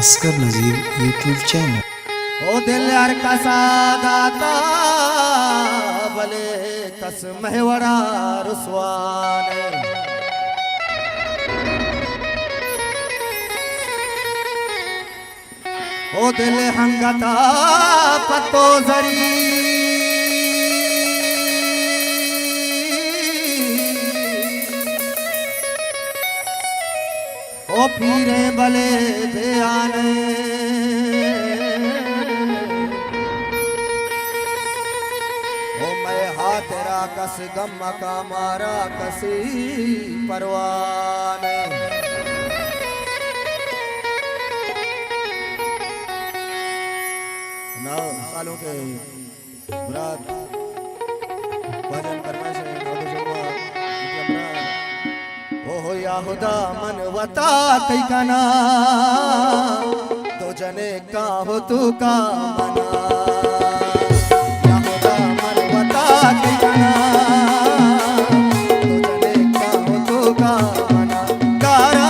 असगर नजीर YouTube channel. ओ दिल यार कसा दाता भले कस महवड़ा रुसवाने ओ दिल हंगता पतो जरी ओ पीरे भले बेआने ओ मैं हा तेरा कस गम का मारा कसी परवाने ना सालों के मुराद भजन करने से हो या खुदा मन वता कई कना तो जने का हो तू का मना या खुदा मन वता कई कना तो जने का हो तू का मना कारा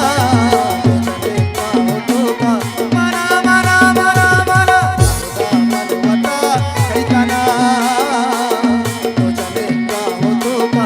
तो जने का हो तू का मना मना मना मना खुदा मन वता कई कना तो जने का हो तू का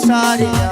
सारिया